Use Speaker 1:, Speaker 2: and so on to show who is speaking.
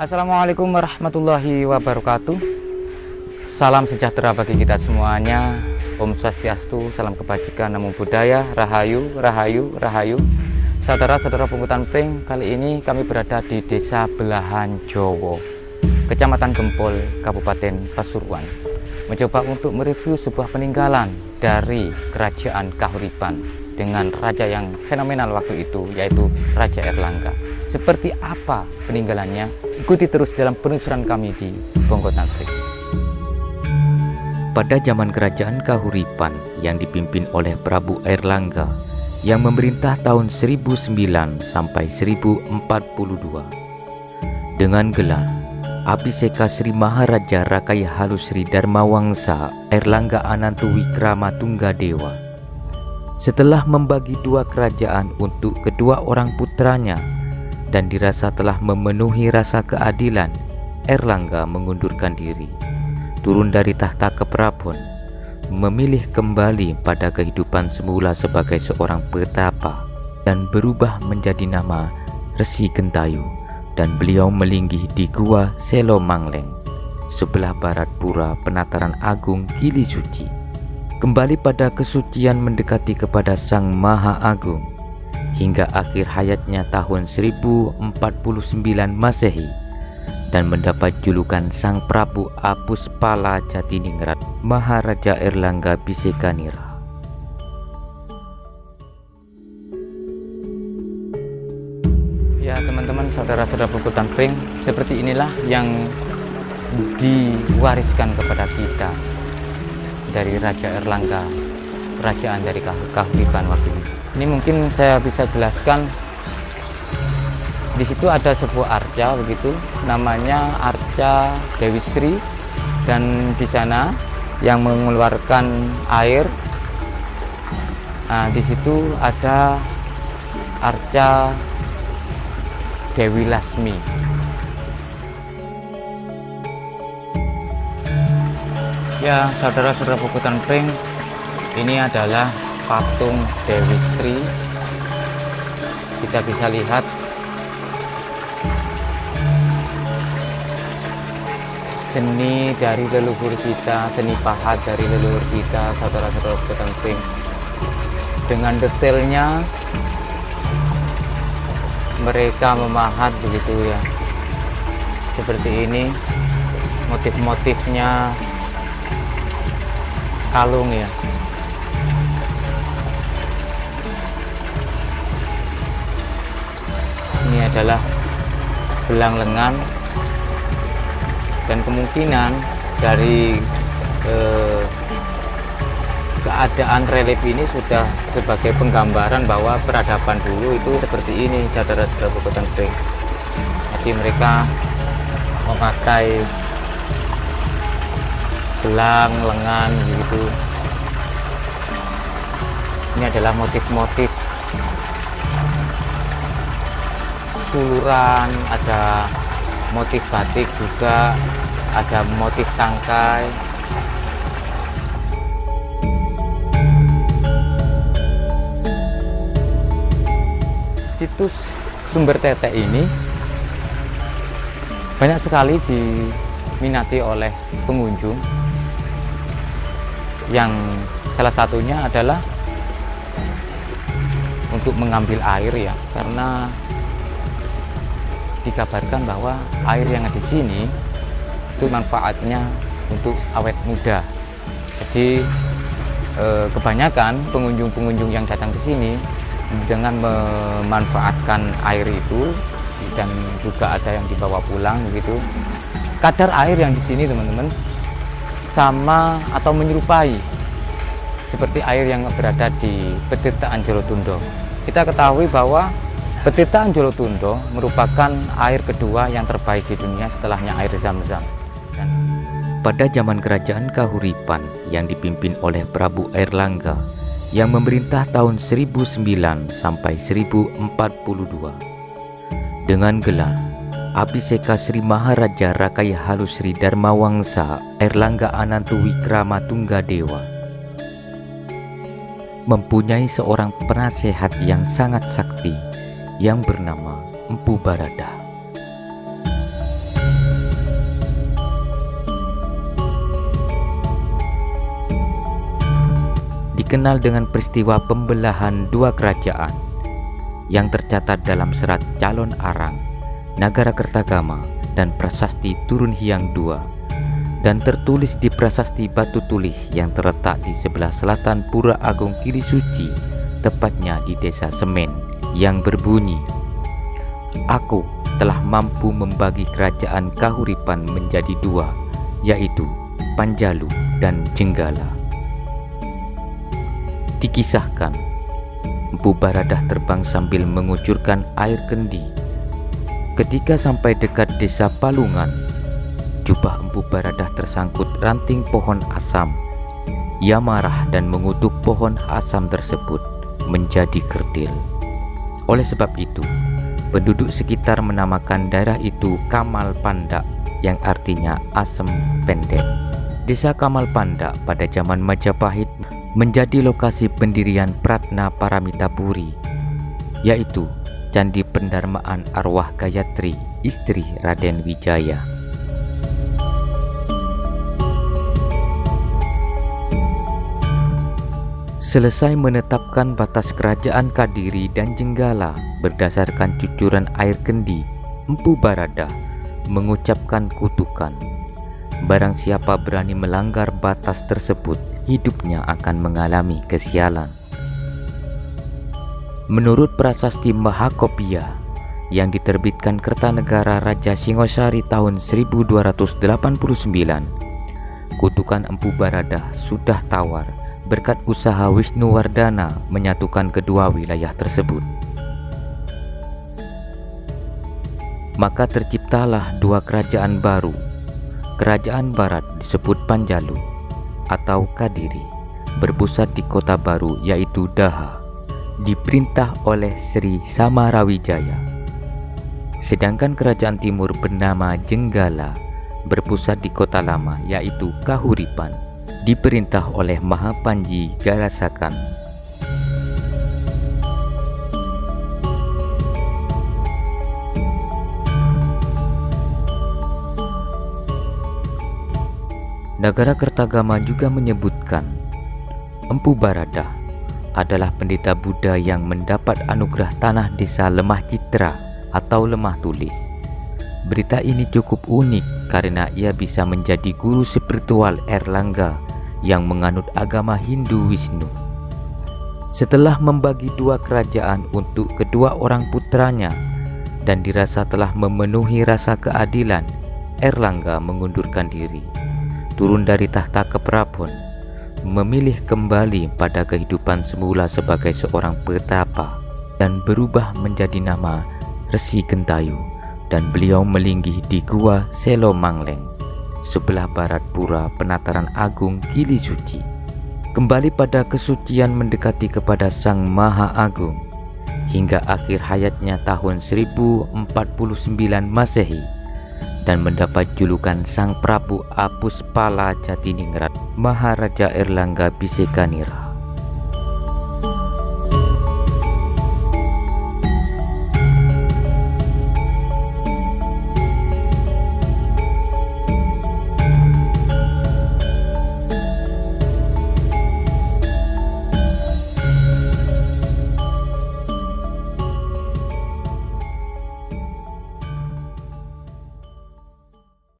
Speaker 1: Assalamualaikum warahmatullahi wabarakatuh. Salam sejahtera bagi kita semuanya. Om Swastiastu, salam kebajikan, namo buddhaya, rahayu, rahayu, rahayu. Saudara-saudara pungutan pring, kali ini kami berada di Desa Belahan Jowo, Kecamatan Gempol, Kabupaten Pasuruan, mencoba untuk mereview sebuah peninggalan dari Kerajaan Kahuripan dengan raja yang fenomenal waktu itu, yaitu Raja Airlangga. Seperti apa peninggalannya? Ikuti terus dalam penelusuran kami di Bongkotan Pring.
Speaker 2: Pada zaman Kerajaan Kahuripan yang dipimpin oleh Prabu Airlangga yang memerintah tahun 1009 sampai 1042 dengan gelar Abhiseka Sri Maharaja Rakaya Halu Sri Dharmawangsa Airlangga Anantu Wikrama Tunggadewa. Setelah membagi dua kerajaan untuk kedua orang putranya dan dirasa telah memenuhi rasa keadilan, Airlangga mengundurkan diri, turun dari tahta keprabon, memilih kembali pada kehidupan semula sebagai seorang petapa dan berubah menjadi nama Resi Gentayu, dan beliau melinggih di Gua Selo Mangleng, sebelah barat Pura Penataran Agung Gili Suci, kembali pada kesucian mendekati kepada Sang Maha Agung hingga akhir hayatnya tahun 1049 Masehi, dan mendapat julukan Sang Prabu Apuspala Jatiningrat Maharaja Airlangga Bisekanira.
Speaker 1: Ya teman-teman, saudara-saudara pungutan pring, seperti inilah yang diwariskan kepada kita dari Raja Airlangga, kerajaan dari Kahuripan waktu itu. Ini mungkin saya bisa jelaskan. Di situ ada sebuah arca begitu, namanya Arca Dewi Sri, dan di sana yang mengeluarkan air. Nah, di situ ada Arca Dewi Lasmi. Ya, saudara-saudara pungutan pring, ini adalah patung Dewi Sri. Kita bisa lihat seni dari leluhur kita, seni pahat dari leluhur kita, saudara-saudara pungutan pring, dengan detailnya mereka memahat begitu ya, seperti ini. Motif-motifnya kalung ya. Ini adalah belang lengan, dan kemungkinan dari keadaan relief ini sudah sebagai penggambaran bahwa peradaban dulu itu seperti ini, saudara-saudara pungutan pring. Jadi mereka memakai belang lengan gitu. Ini adalah motif-motif suluran, ada motif batik juga, ada motif tangkai. Situs Sumber Tetek ini banyak sekali diminati oleh pengunjung, yang salah satunya adalah untuk mengambil air ya, karena dikabarkan bahwa air yang ada di sini itu manfaatnya untuk awet muda. Jadi kebanyakan pengunjung-pengunjung yang datang ke sini dengan memanfaatkan air itu, dan juga ada yang dibawa pulang begitu. Kadar air yang di sini teman-teman sama atau menyerupai seperti air yang berada di Petirtaan Jolotundo. Kita ketahui bahwa Petirtaan Jolotundo merupakan air kedua yang terbaik di dunia setelahnya air Zam-Zam.
Speaker 2: Pada zaman Kerajaan Kahuripan yang dipimpin oleh Prabu Airlangga yang memerintah tahun 1009 sampai 1042 dengan gelar Abhiseka Sri Maharaja Rakaya Halu Sri Dharmawangsa Airlangga Anantu Wikrama Tunggadewa, mempunyai seorang penasehat yang sangat sakti yang bernama Empu Barada. dikenal dengan peristiwa pembelahan dua kerajaan yang tercatat dalam serat Calon Arang, Nagarakertagama, dan Prasasti Turun Hyang II, dan tertulis di Prasasti Batu Tulis yang terletak di sebelah selatan Pura Agung Gili Suci, tepatnya di Desa Semen, yang berbunyi, "Aku telah mampu membagi kerajaan Kahuripan menjadi dua, yaitu Panjalu dan Jenggala." Dikisahkan, Empu Baradah terbang sambil mengucurkan air kendi. Ketika sampai dekat desa Palungan, jubah Empu Baradah tersangkut ranting pohon asam. Ia marah dan mengutuk pohon asam tersebut menjadi kerdil. Oleh sebab itu, penduduk sekitar menamakan daerah itu Kamal Pandak, yang artinya asam pendek. Desa Kamal Pandak pada zaman Majapahit menjadi lokasi pendirian Pratna Paramita Puri, yaitu Candi Pendarmaan Arwah Gayatri, istri Raden Wijaya. Selesai menetapkan batas kerajaan Kadiri dan Jenggala berdasarkan cucuran air kendi, Empu Baradah mengucapkan kutukan. Barang siapa berani melanggar batas tersebut, hidupnya akan mengalami kesialan. Menurut Prasasti Mahakopiah yang diterbitkan Kertanegara Raja Singosari tahun 1289, kutukan Empu Baradah sudah tawar berkat usaha Wisnuwardana menyatukan kedua wilayah tersebut. Maka terciptalah dua kerajaan baru. Kerajaan Barat disebut Panjalu atau Kadiri, berpusat di kota baru yaitu Daha, diperintah oleh Sri Samarawijaya. Sedangkan kerajaan timur bernama Jenggala, berpusat di kota lama yaitu Kahuripan, diperintah oleh Mahapanji Garasakan. Nagarakertagama juga menyebutkan Empu Baradah adalah pendeta Buddha yang mendapat anugerah tanah desa Lemah Citra atau Lemah Tulis. Berita ini cukup unik karena ia bisa menjadi guru spiritual Erlangga yang menganut agama Hindu Wisnu. Setelah membagi dua kerajaan untuk kedua orang putranya dan dirasa telah memenuhi rasa keadilan, Erlangga mengundurkan diri, turun dari tahta keprabon, memilih kembali pada kehidupan semula sebagai seorang petapa dan berubah menjadi nama Resi Gentayu, dan beliau melinggih di Gua Selo Mangleng, sebelah barat Pura Penataran Agung Gili Suci. Kembali pada kesucian mendekati kepada Sang Maha Agung hingga akhir hayatnya tahun 1049 Masehi, dan mendapat julukan Sang Prabu Apuspala Jatiningrat, Maharaja Erlangga Bisekanira.